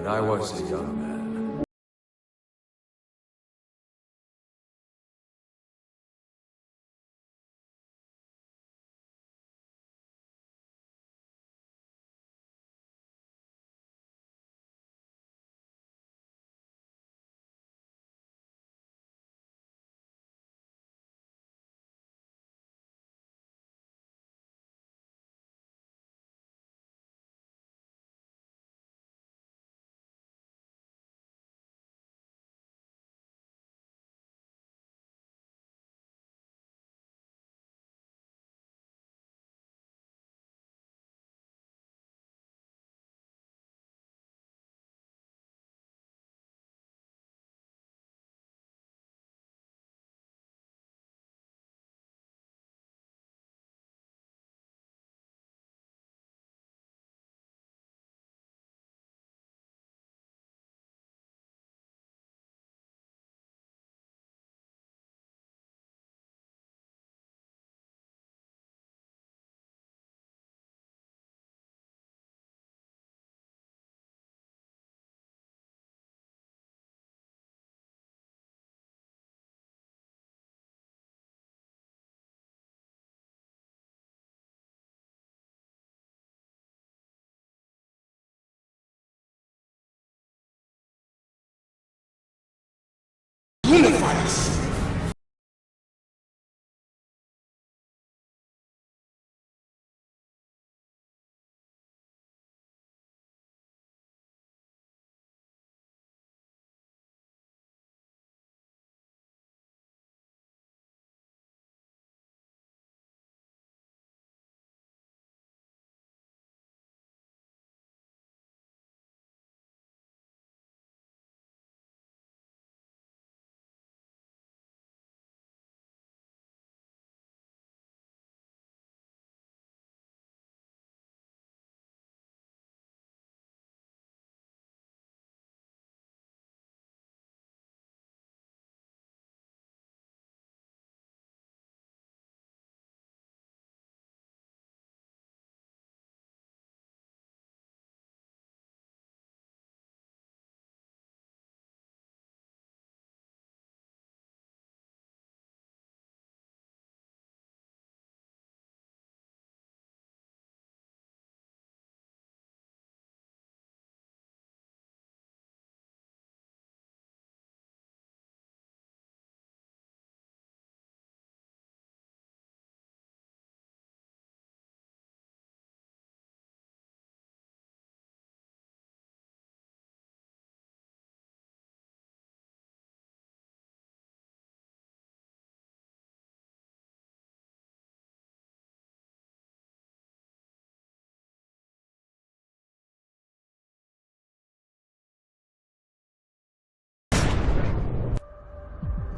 when I was a young man. Unify us!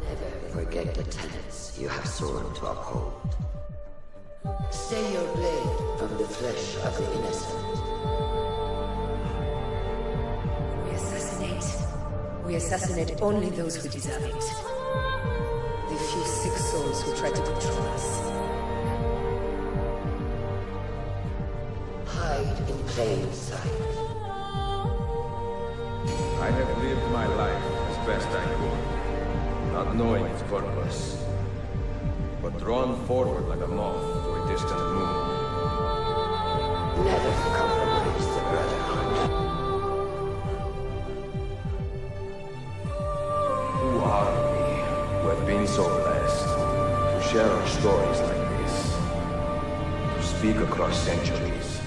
Never forget the tenets you have sworn to uphold. Stay your blade from the flesh of the innocent. We assassinate only those who deserve it. The few sick souls who try to control us. Hide in plain sight. I have lived my life as best I could, not knowing its purpose, but drawn forward like a moth to a distant moon. Never compromise the Brotherhood. Who are we who have been so blessed to share our stories like this, to speak across centuries?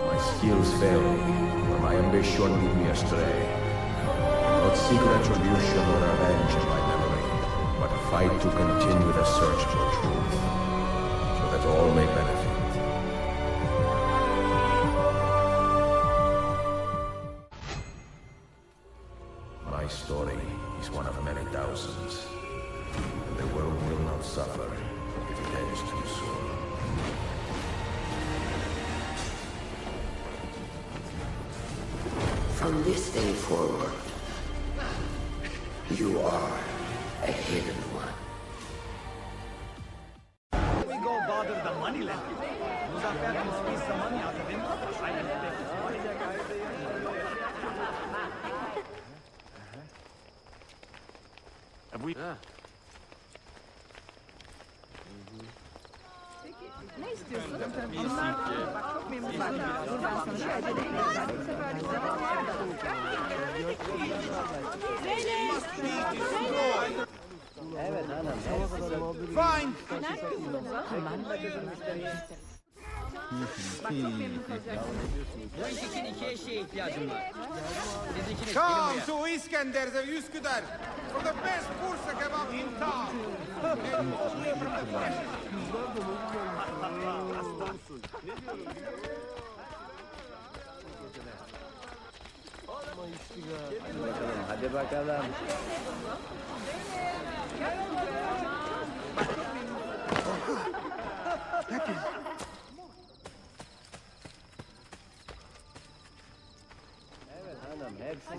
My skills fail me, or my ambition lead me astray. I not seek retribution or revenge in my memory, but fight to continue the search for truth, so that all may benefit. My story is one of many thousands, and the world will not suffer if it ends too soon. From this day forward, you are a hidden one. Have we? Ne istiyorsun? Onlar bak çok memnunlar. Dur ben sana şu acele edeceğim. Bu sefer de Fine. Bu iş için iki eşeğe ihtiyacım var. Siz ikiniz Come gelin to Iskender's of Üsküdar for the best pursa kebab in town. And only from the freshest. Hadi bakalım. Evet hanım, hepsi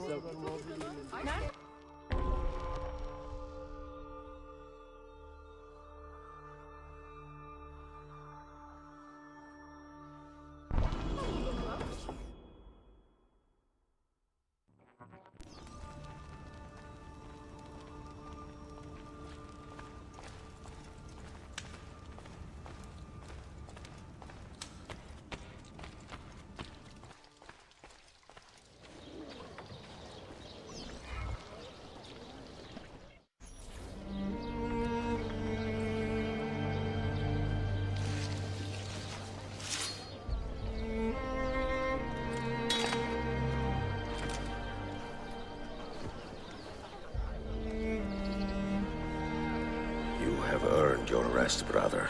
You have earned your rest, brother.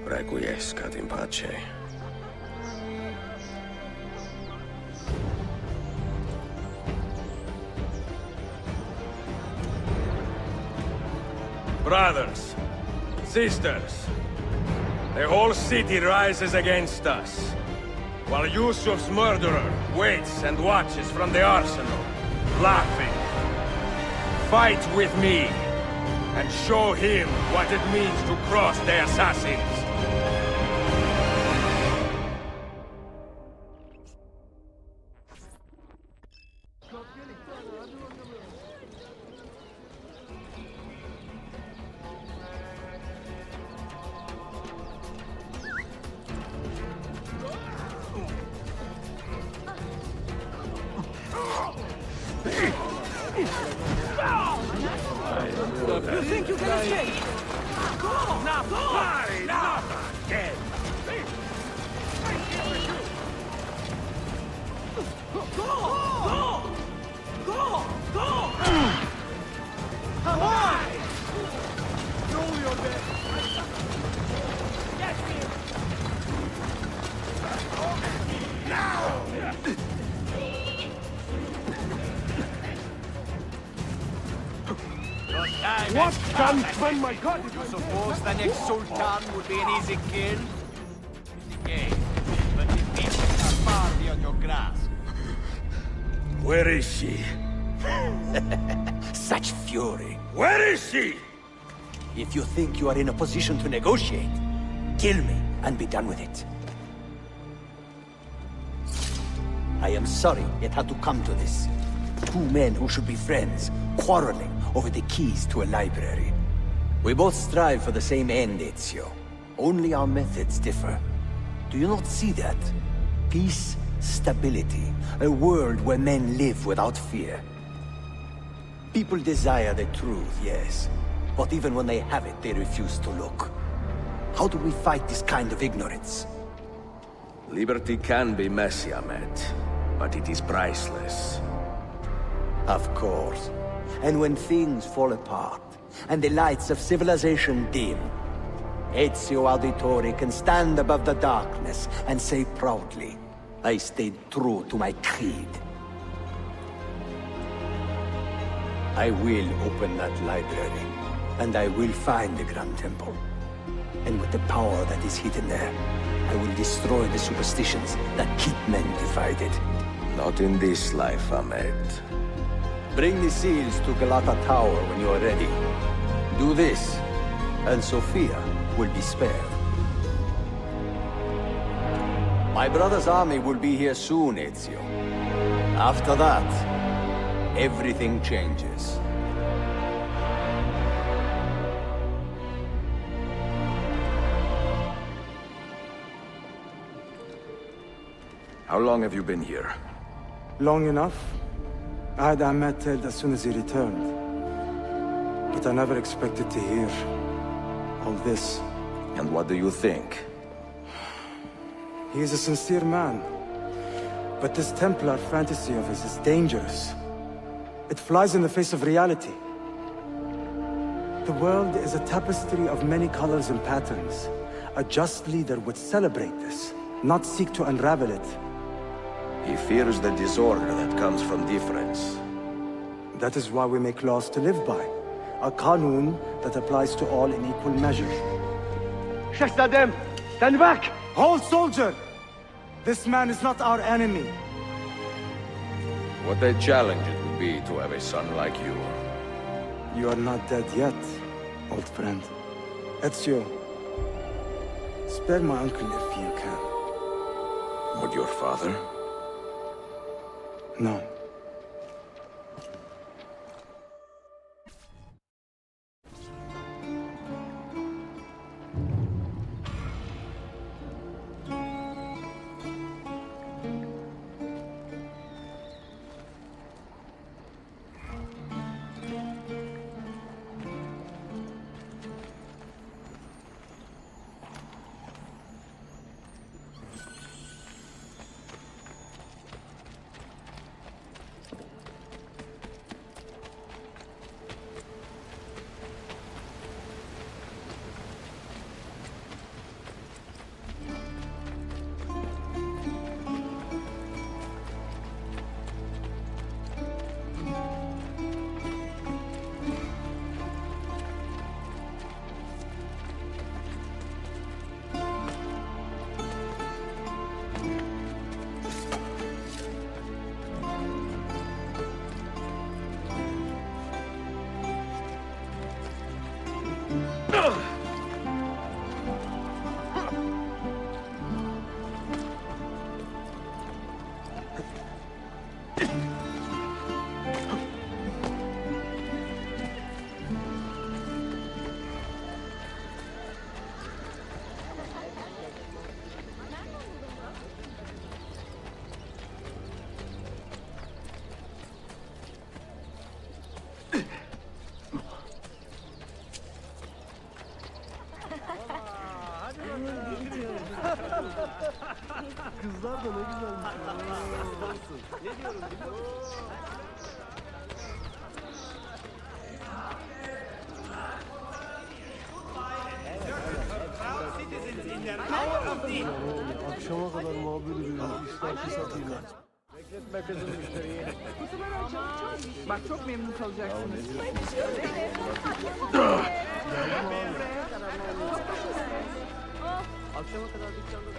Requiescat in pace. Brothers, sisters, the whole city rises against us, while Yusuf's murderer waits and watches from the arsenal, laughing. Fight with me, and show him what it means to cross the assassins. You think you can escape? Go! Now go! Not again! Go! Go! Go! Go! Come on! Roll your bed. Get me! What can turn my god? You suppose the next Sultan would be an easy kill? Okay, but the beasts are far beyond your grasp. Where is she? Such fury. Where is she? If you think you are in a position to negotiate, kill me and be done with it. I am sorry it had to come to this. Two men who should be friends, quarreling over the keys to a library. We both strive for the same end, Ezio. Only our methods differ. Do you not see that? Peace, stability, a world where men live without fear. People desire the truth, yes. But even when they have it, they refuse to look. How do we fight this kind of ignorance? Liberty can be messy, Ahmed, but it is priceless. Of course. And when things fall apart, and the lights of civilization dim, Ezio Auditore can stand above the darkness and say proudly, I stayed true to my creed. I will open that library, and I will find the Grand Temple. And with the power that is hidden there, I will destroy the superstitions that keep men divided. Not in this life, Ahmed. Bring the seals to Galata Tower when you are ready. Do this, and Sophia will be spared. My brother's army will be here soon, Ezio. After that, everything changes. How long have you been here? Long enough. I had Ahmed killed as soon as he returned. But I never expected to hear all this. And what do you think? He is a sincere man. But this Templar fantasy of his is dangerous. It flies in the face of reality. The world is a tapestry of many colors and patterns. A just leader would celebrate this, not seek to unravel it. He fears the disorder that comes from difference. That is why we make laws to live by. A qanun that applies to all in equal measure. Shahzadem, stand back! Hold, soldier! This man is not our enemy. What a challenge it would be to have a son like you. You are not dead yet, old friend. Ezio, spare my uncle if you can. Would your father? No. Kızlar da ne güzelmiş. Ne diyorum biliyor musun? Akşama kadar muhabbet ediyoruz. İşler fırsatıyla. Bekletme kızım müşteriyi. Kutuları açalım. Bak çok memnun kalacaksınız. Akşama kadar dükkanda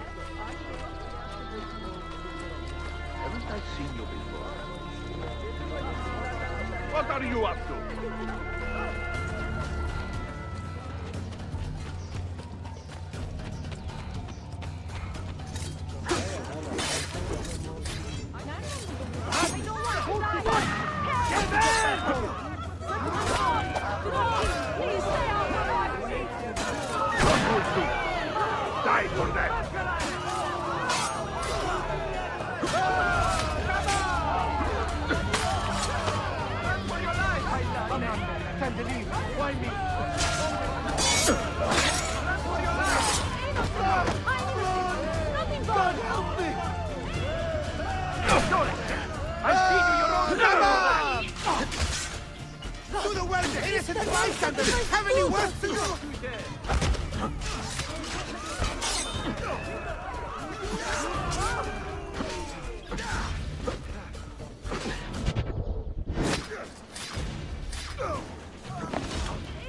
Haven't I seen you before? What are you up to? Die for that! Candelini, why me? God help me! I'll feed you your own blood! Do the work of innocent bystanders! Have any work to do?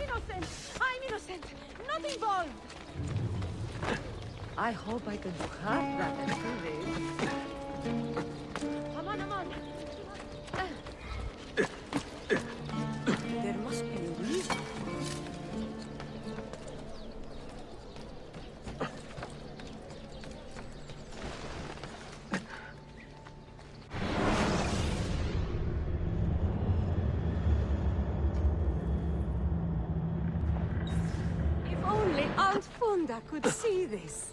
Innocent! I'm innocent! Not involved! I hope I can do half that and do this. Come on, come on. There must be a reason. Aunt Fonda could see this.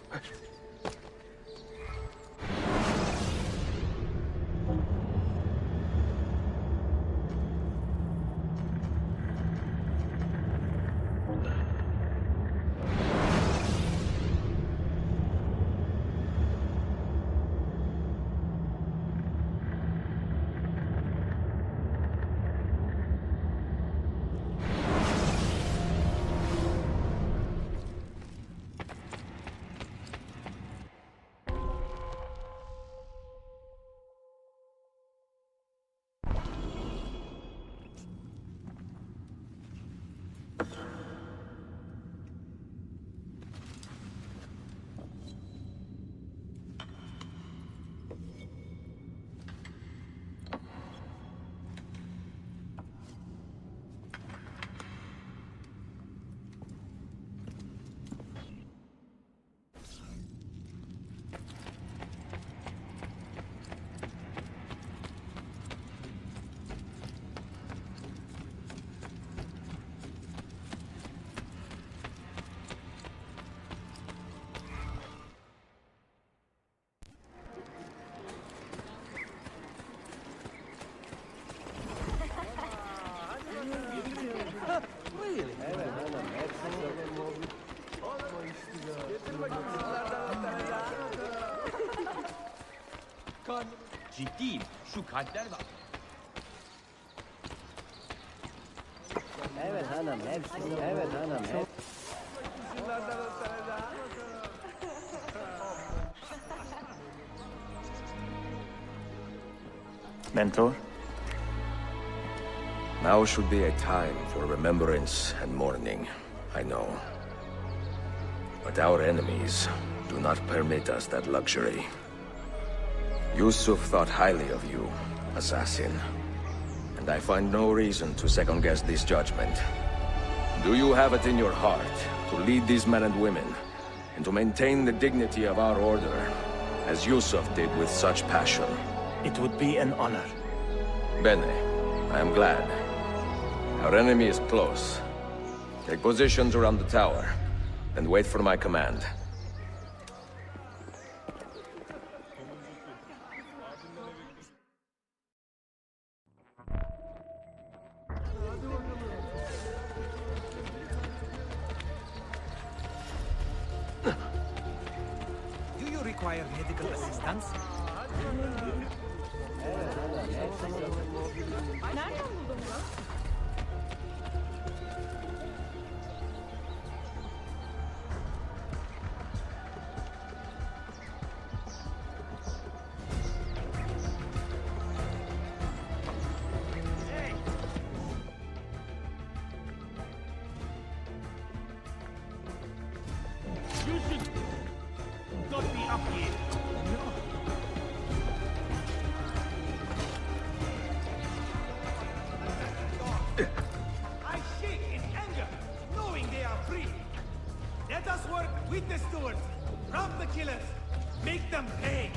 Ciddiyim. Şu kalpler bak. Evet hanım, hepsi. Evet hanım, hepsi. Mentor? Now should be a time for remembrance and mourning, I know. But our enemies do not permit us that luxury. Yusuf thought highly of you, assassin. And I find no reason to second-guess this judgment. Do you have it in your heart to lead these men and women, and to maintain the dignity of our order, as Yusuf did with such passion? It would be an honor. Bene, I am glad. Our enemy is close. Take positions around the tower, and wait for my command. Do you require medical assistance? Nereden buldun bunu? You should not be up here. I shake in anger, knowing they are free. Let us work with the stewards, rob the killers, make them pay.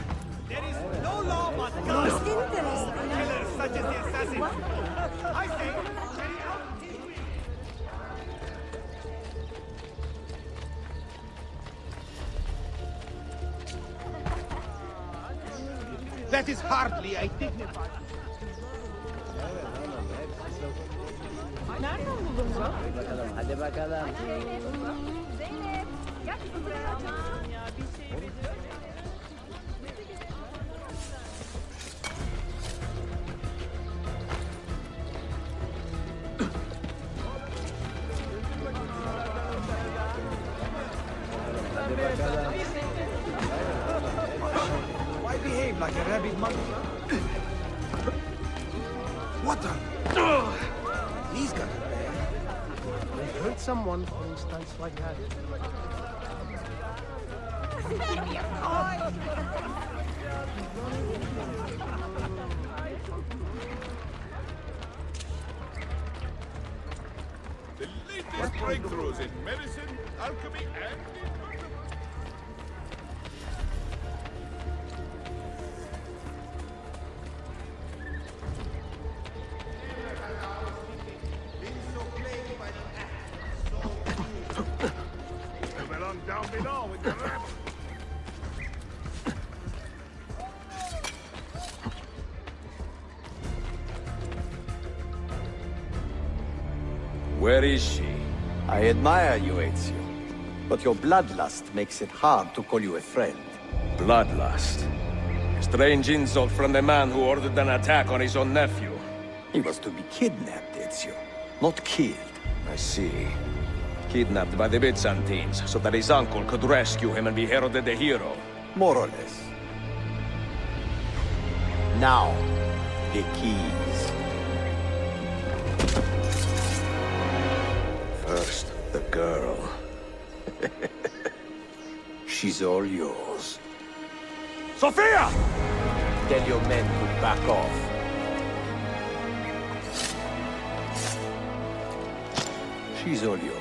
There is no law but God. Most interesting. Killers such as the assassin. I say, carry out his will. That is hardly a dignified. Nereden buldun bunu? Bakalım, hadi bakalım. Zeynep. Gel kızım buraya. Aman ya bir şey beceriyor. Hadi bakalım. Why behave like a rabid monkey? What the? He's got They hurt someone for instance like that. The latest breakthroughs in medicine, alchemy, and done down below with the rebels. Where is she? I admire you, Ezio. But your bloodlust makes it hard to call you a friend. Bloodlust. A strange insult from the man who ordered an attack on his own nephew. He was to be kidnapped, Ezio, not killed. I see. Kidnapped by the Byzantines, so that his uncle could rescue him and be heralded a hero. More or less. Now, the keys. First, the girl. She's all yours. Sophia! Tell your men to back off. She's all yours.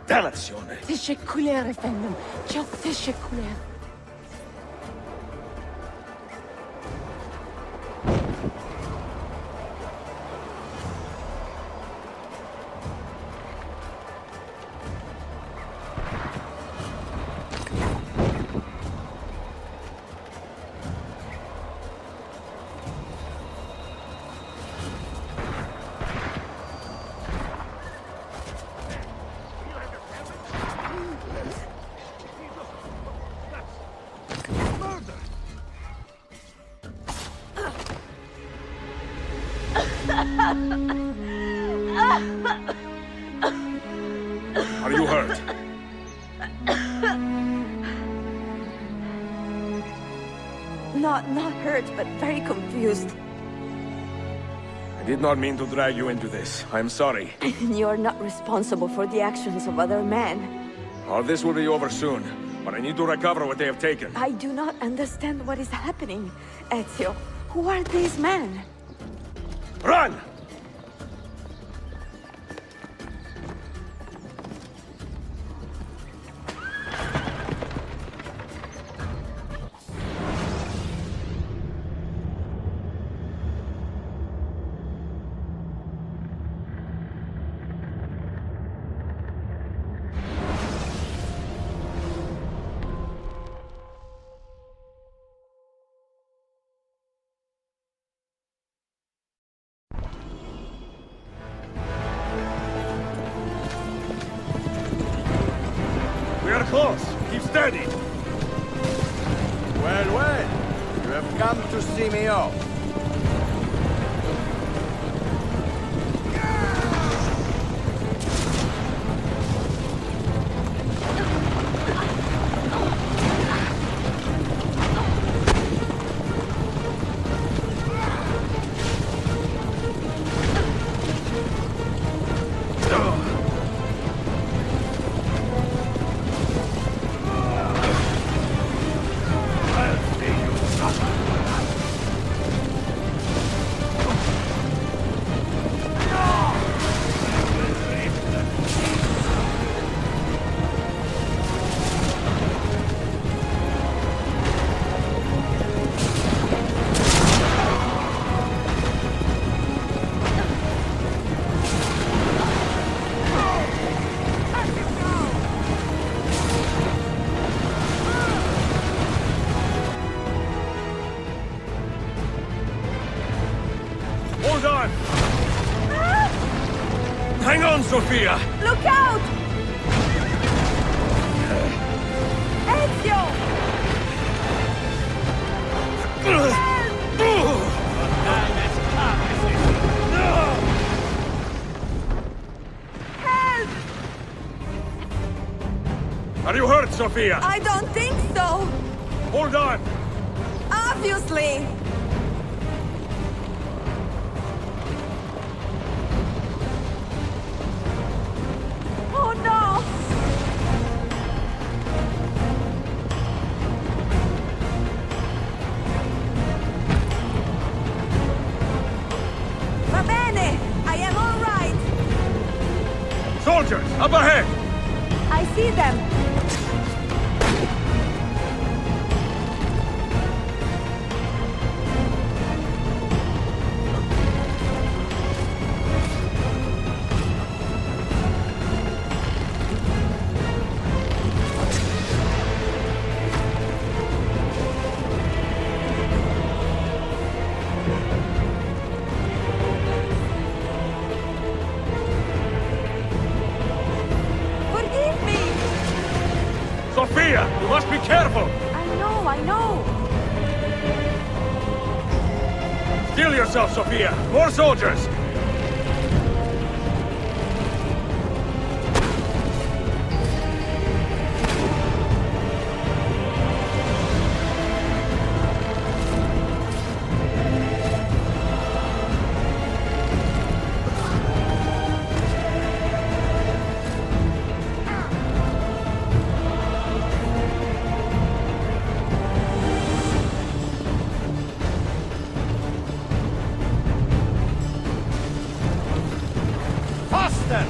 Dannazione! teşekkürler efendim. Çok teşekkürler. Are you hurt? Not hurt, but very confused. I did not mean to drag you into this. I'm sorry. You're not responsible for the actions of other men. All this will be over soon, but I need to recover what they have taken. I do not understand what is happening, Ezio. Who are these men? Run! We are close. Keep steady. Well, well. You have come to see me off. Attention! Hang on, Sophia! Look out! Ezio! Help! Are you hurt, Sophia? I don't think so! Hold on! Obviously! Oh no! Va bene! I am all right! Soldiers, up ahead! I see them! Forgive me! Sophia, you must be careful! I know! Steel yourself, Sophia! More soldiers! Faster!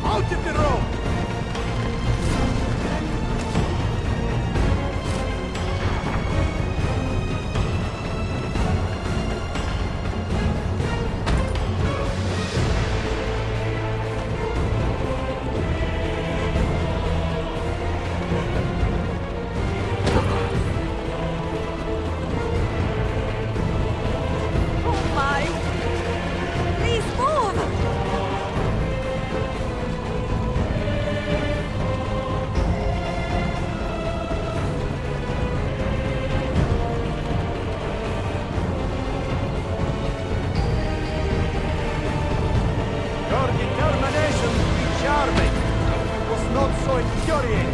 Out of the road! Oh my! Please move! Your determination to be charming was not so infuriating.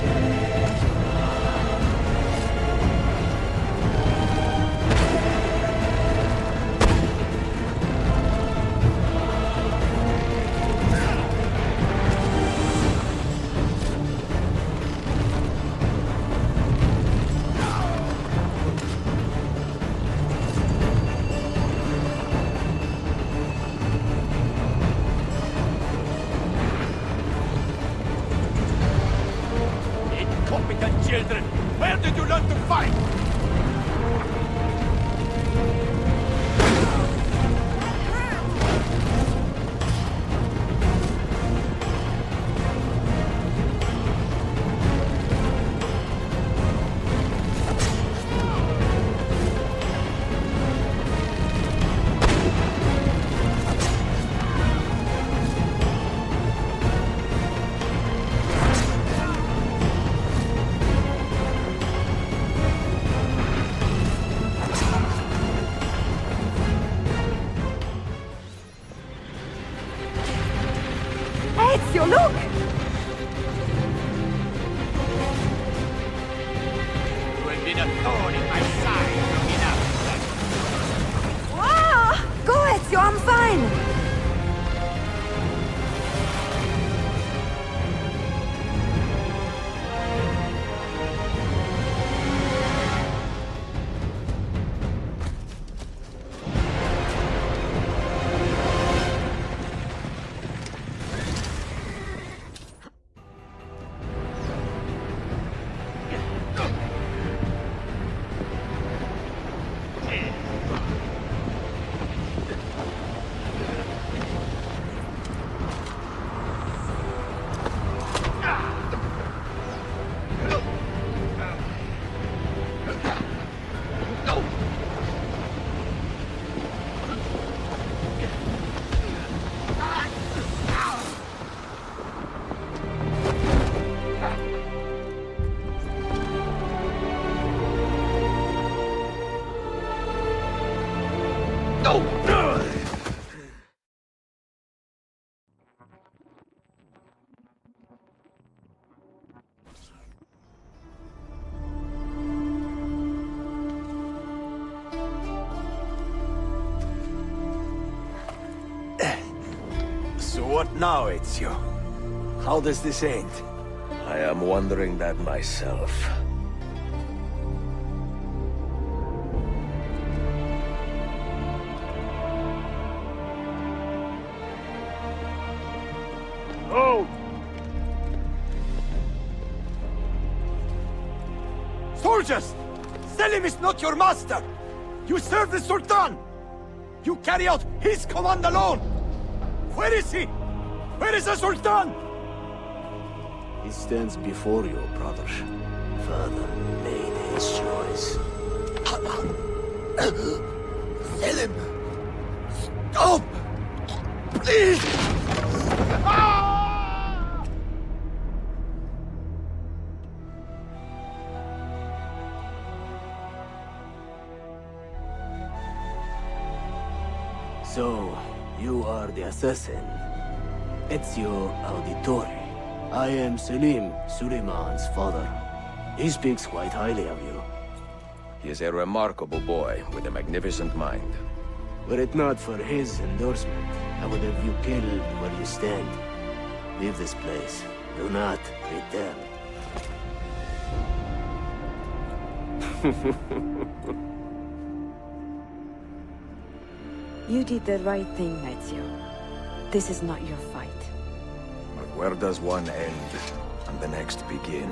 Incompetent children! Where did you learn to fight? Ezio, look! You have been a thorn in my side long enough. Wow! Go, Ezio, I'm fine! So what now, Ezio? How does this end? I am wondering that myself. Oh! Soldiers! Selim is not your master! You serve the Sultan! You carry out his command alone! Where is he? Where is the Sultan? He stands before you, brother. Father made his choice. Selim! Stop! Please! So, you are the assassin. Ezio Auditore. I am Selim, Suleiman's father. He speaks quite highly of you. He is a remarkable boy with a magnificent mind. Were it not for his endorsement, I would have you killed where you stand. Leave this place. Do not return. You did the right thing, Ezio. This is not your fight. But where does one end and the next begin?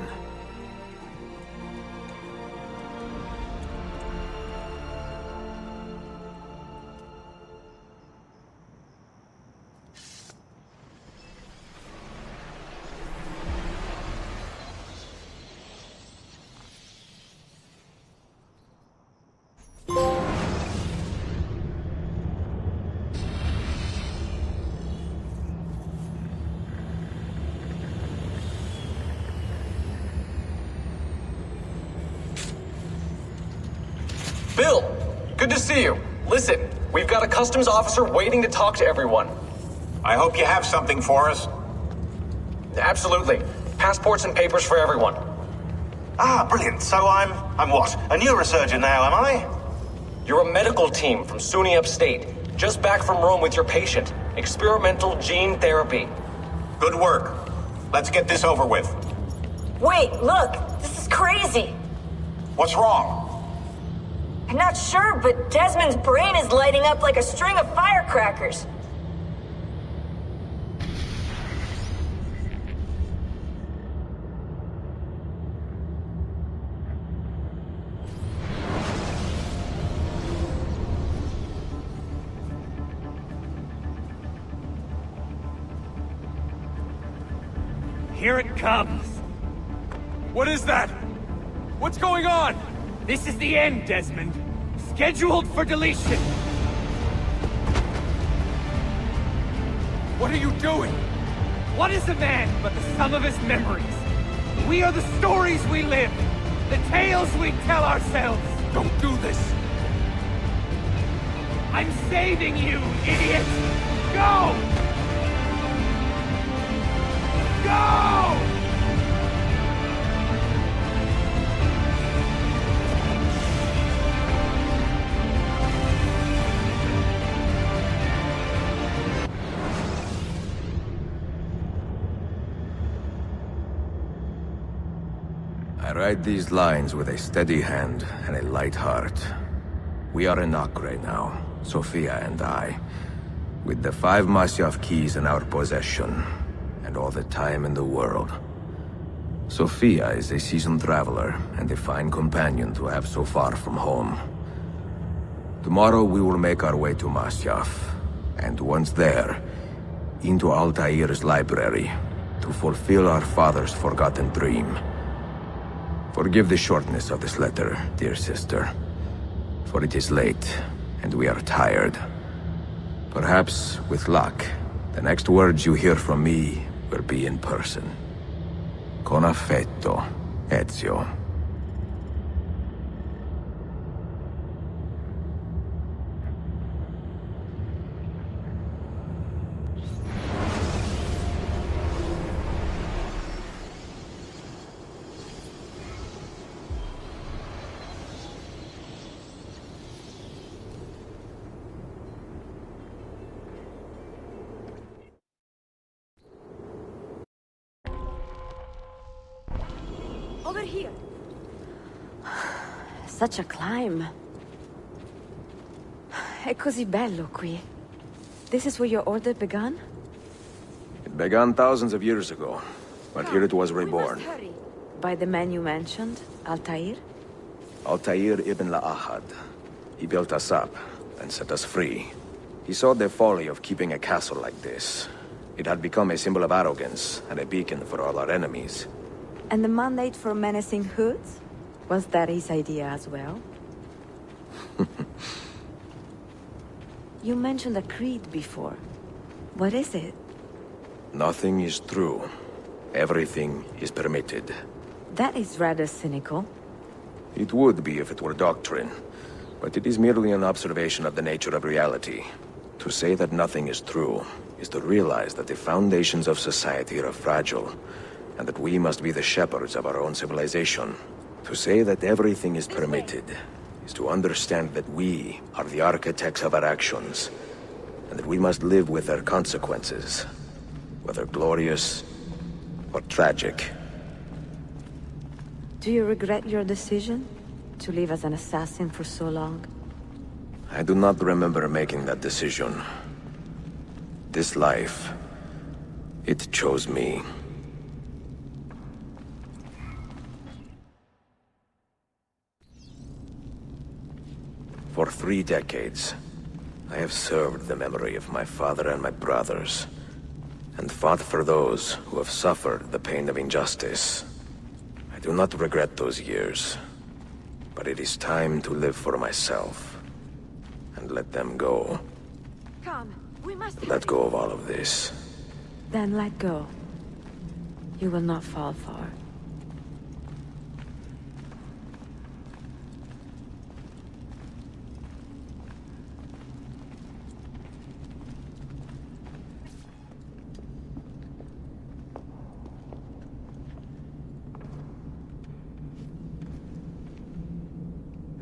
Bill, good to see you. Listen, we've got a customs officer waiting to talk to everyone. I hope you have something for us. Absolutely. Passports and papers for everyone. Ah, brilliant. So I'm what? A neurosurgeon now, am I? You're a medical team from SUNY Upstate. Just back from Rome with your patient. Experimental gene therapy. Good work. Let's get this over with. Wait, look! This is crazy! What's wrong? I'm not sure, but Desmond's brain is lighting up like a string of firecrackers. Here it comes. What is that? What's going on? This is the end, Desmond. Scheduled for deletion. What are you doing? What is a man but the sum of his memories? We are the stories we live, the tales we tell ourselves. Don't do this. I'm saving you, idiot! Go! Go! I write these lines with a steady hand and a light heart. We are in Acre now, Sofia and I, with the 5 Masyaf keys in our possession, and all the time in the world. Sofia is a seasoned traveler, and a fine companion to have so far from home. Tomorrow we will make our way to Masyaf, and once there, into Altair's library, to fulfill our father's forgotten dream. Forgive the shortness of this letter, dear sister, for it is late, and we are tired. Perhaps, with luck, the next words you hear from me will be in person. Con affetto, Ezio. Such a climb. È così bello qui. This is where your order began? It began thousands of years ago, but here it was reborn. By the man you mentioned, Altair? Altair ibn La'ahad. He built us up and set us free. He saw the folly of keeping a castle like this. It had become a symbol of arrogance and a beacon for all our enemies. And the mandate for menacing hoods? Was that his idea as well? You mentioned a creed before. What is it? Nothing is true. Everything is permitted. That is rather cynical. It would be if it were doctrine, but it is merely an observation of the nature of reality. To say that nothing is true is to realize that the foundations of society are fragile, and that we must be the shepherds of our own civilization. To say that everything is permitted is to understand that we are the architects of our actions, and that we must live with their consequences, whether glorious or tragic. Do you regret your decision to live as an assassin for so long? I do not remember making that decision. This life, it chose me. For 3 decades, I have served the memory of my father and my brothers, and fought for those who have suffered the pain of injustice. I do not regret those years, but it is time to live for myself, and let them go. Come, we must Let go of all of this. Then let go. You will not fall far.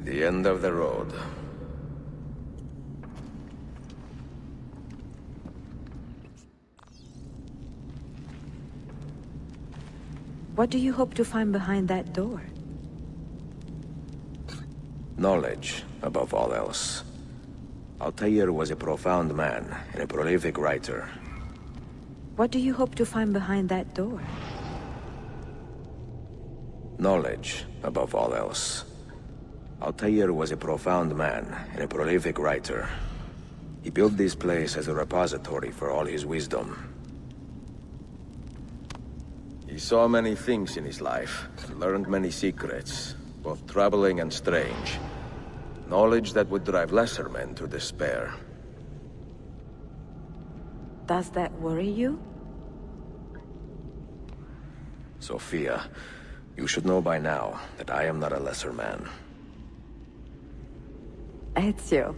The end of the road. What do you hope to find behind that door? Knowledge, above all else. Altair was a profound man and a prolific writer. What do you hope to find behind that door? Knowledge, above all else. Altair was a profound man and a prolific writer. He built this place as a repository for all his wisdom. He saw many things in his life, and learned many secrets, both troubling and strange. Knowledge that would drive lesser men to despair. Does that worry you? Sophia, you should know by now that I am not a lesser man. Ezio.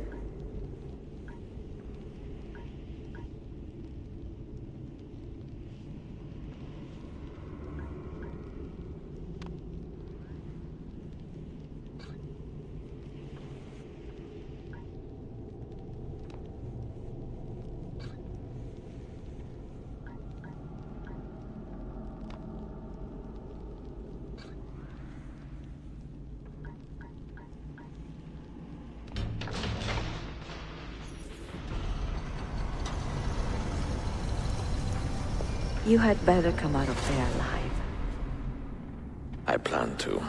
You had better come out of there alive. I plan to.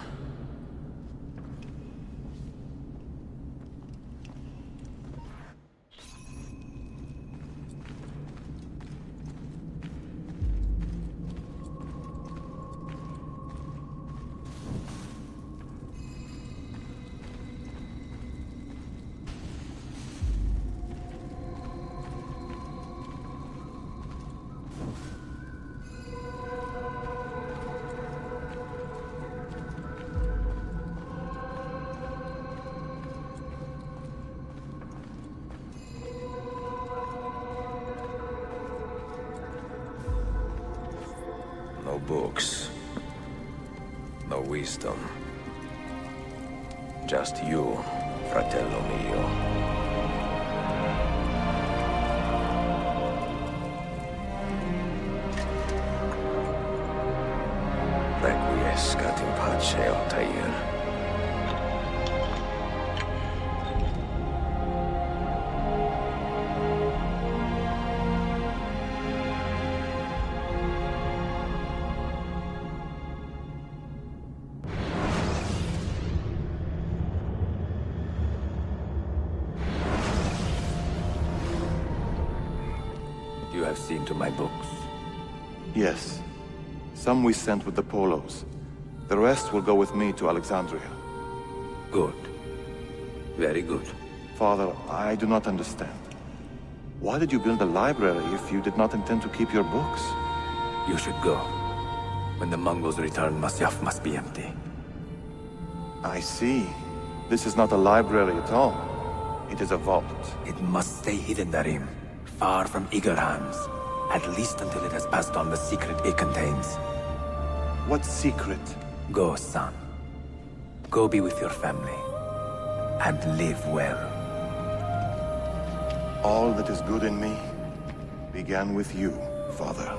No books. No wisdom. Just you, fratello mio. Requiescat in pace, Altair. have seen to my books? Yes. Some we sent with the Polos. The rest will go with me to Alexandria. Good. Very good. Father, I do not understand. Why did you build a library if you did not intend to keep your books? You should go. When the Mongols return, Masyaf must be empty. I see. This is not a library at all. It is a vault. It must stay hidden, Darim. Far from eager hands. At least until it has passed on the secret it contains. What secret? Go, son. Go be with your family. And live well. All that is good in me began with you, Father.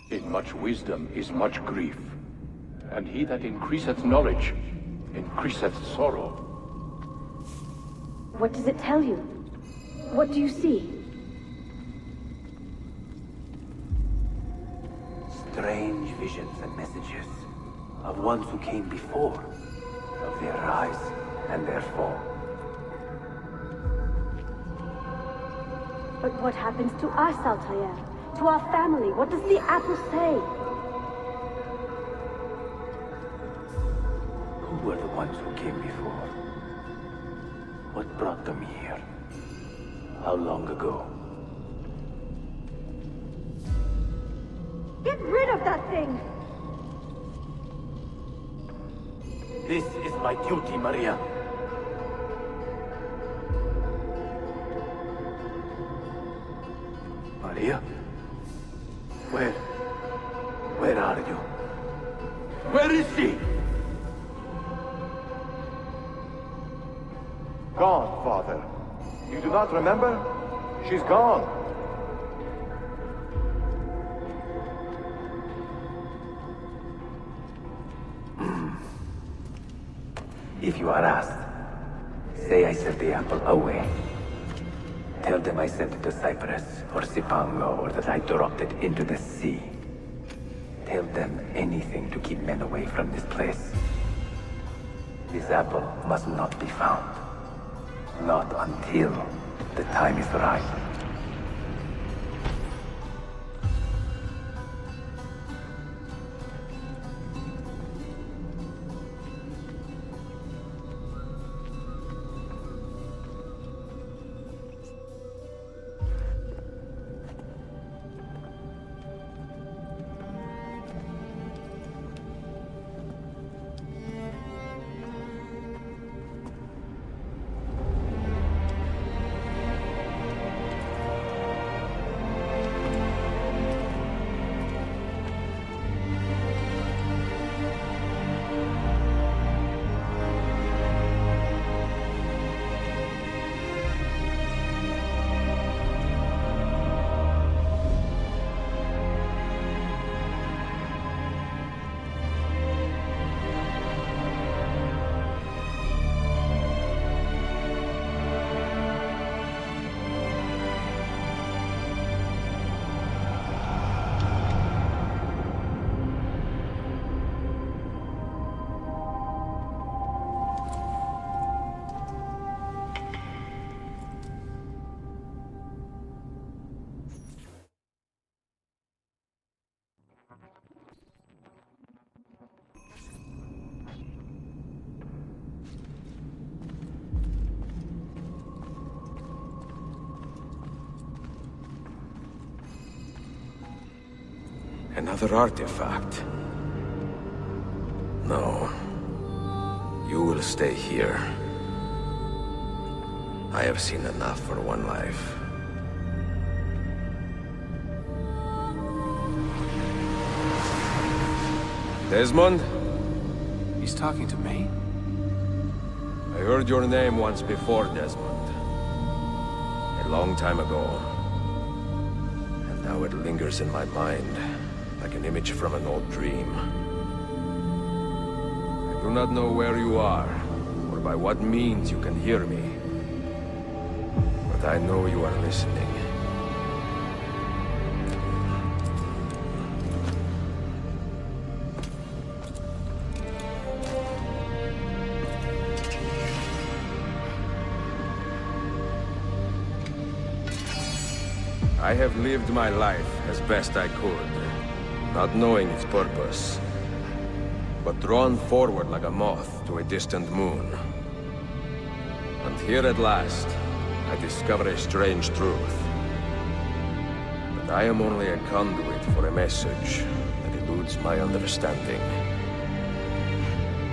In much wisdom is much grief, and he that increaseth knowledge increaseth sorrow. What does it tell you? What do you see? Strange visions and messages of ones who came before, of their rise and their fall. But what happens to us, Altair? To our family? What does the apple say? Who were the ones who came before? What brought them here? How long ago? Get rid of that thing! This is my duty, Maria. Maria? Where are you? Where is she? Gone, Father. You do not remember? She's gone. If you are asked, say I sent the apple away. Tell them I sent it to Cyprus, or Cipango, or that I dropped it into the sea. Tell them anything to keep men away from this place. This apple must not be found. Not until the time is right. Another artifact. No. You will stay here. I have seen enough for one life. Desmond? He's talking to me? I heard your name once before, Desmond. A long time ago. And now it lingers in my mind, like an image from an old dream. do not know where you are, or by what means you can hear me. But I know you are listening. I have lived my life as best I could, not knowing its purpose, but drawn forward like a moth to a distant moon. And here at last, I discover a strange truth. That I am only a conduit for a message that eludes my understanding.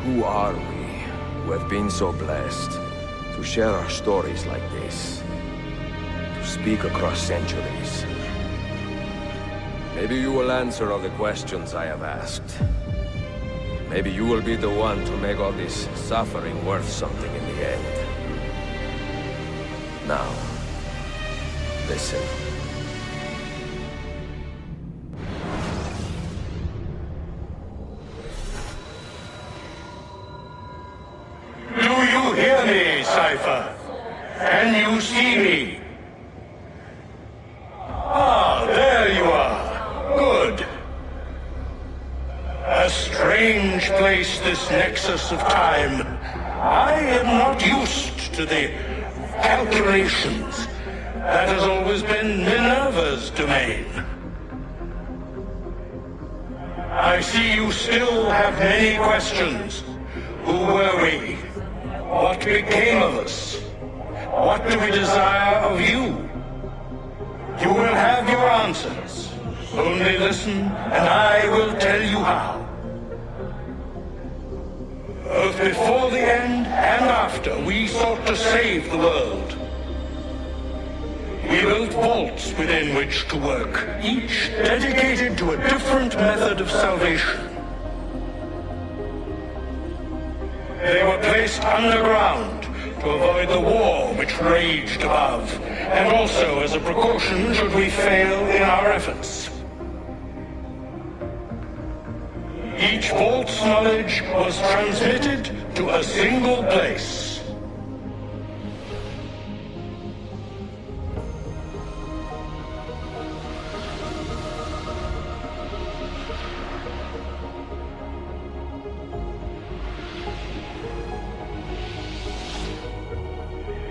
Who are we, who have been so blessed, to share our stories like this? Speak across centuries. Maybe you will answer all the questions I have asked. Maybe you will be the one to make all this suffering worth something in the end. Now, listen. Do you hear me, Cypher? Can you see me? Ah, there you are. Good. A strange place, this nexus of time. I am not used to the calculations. That has always been Minerva's domain. I see you still have many questions. Who were we? What became of us? What do we desire of you? You will have your answers. Only listen, and I will tell you how. Both before the end and after, we sought to save the world. We built vaults within which to work, each dedicated to a different method of salvation. They were placed underground to avoid the war which raged above, and also as a precaution should we fail in our efforts. Each vault's knowledge was transmitted to a single place.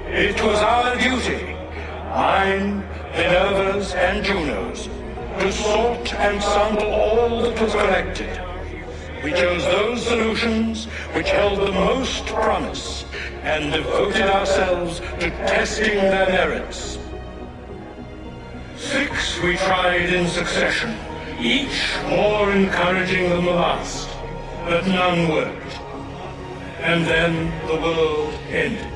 It was our duty, mine, Minerva's, and Juno's, to sort and sample all that was collected. We chose those solutions which held the most promise, and devoted ourselves to testing their merits. 6 we tried in succession, each more encouraging than the last, but none worked. And then the world ended.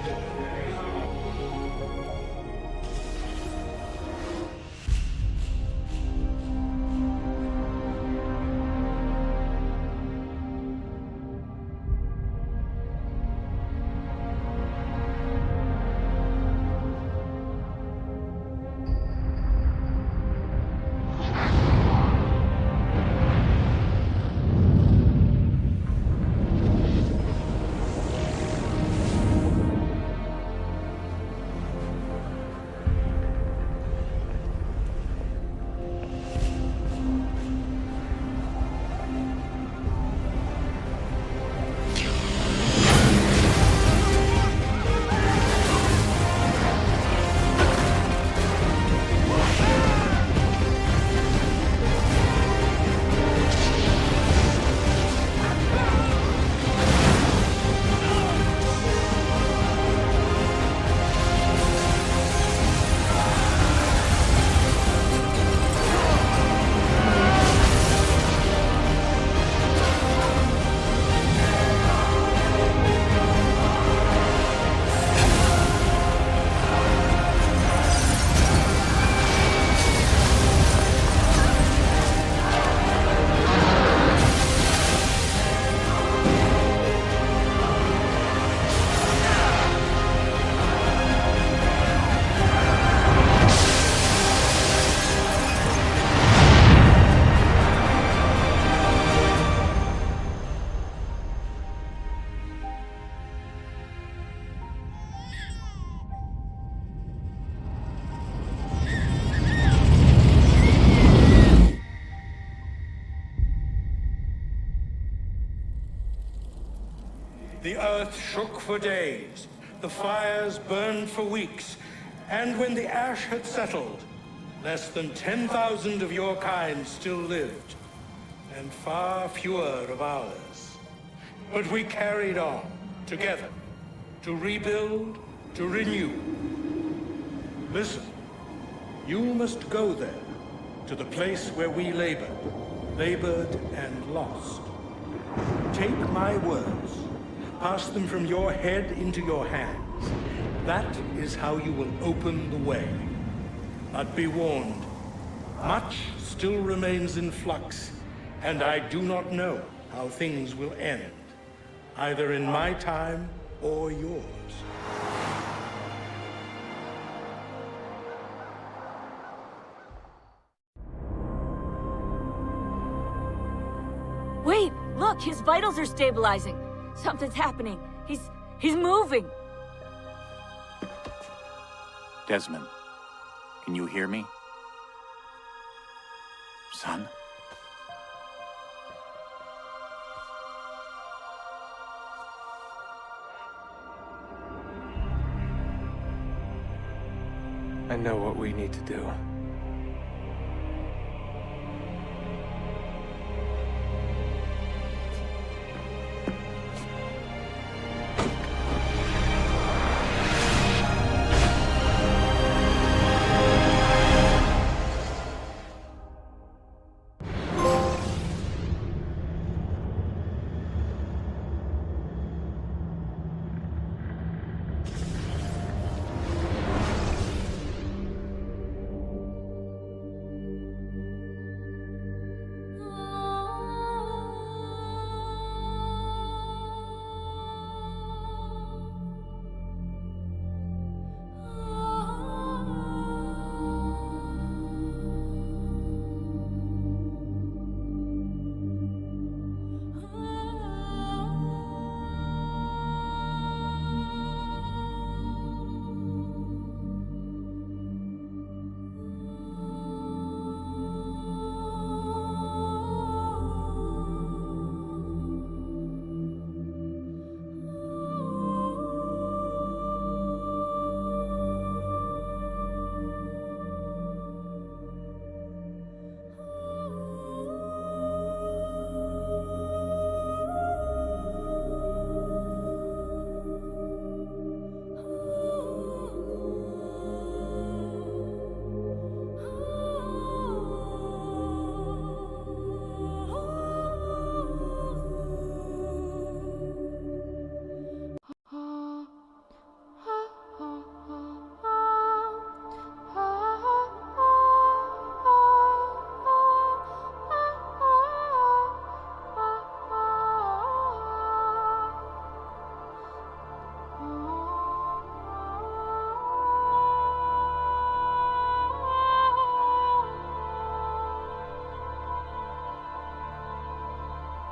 The earth shook for days, the fires burned for weeks, and when the ash had settled, less than 10,000 of your kind still lived, and far fewer of ours. But we carried on, together, to rebuild, to renew. Listen, you must go there, to the place where we labored and lost. Take my words, pass them from your head into your hands. That is how you will open the way. But be warned, much still remains in flux, and I do not know how things will end, either in my time or yours. Wait, look, his vitals are stabilizing. Something's happening. He's moving. Desmond, can you hear me? Son? I know what we need to do.